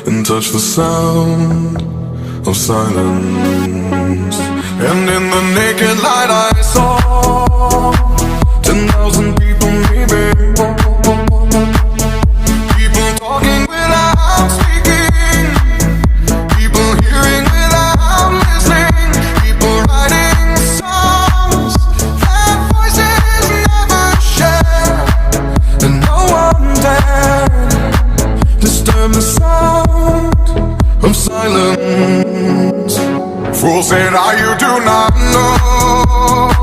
and touch the sound of silence. And in the naked light I saw 10,000 people, maybe. People talking without speaking, people hearing without listening, people writing songs that voices never share, and no one dared disturb the sound of silence. Fool said, you do not know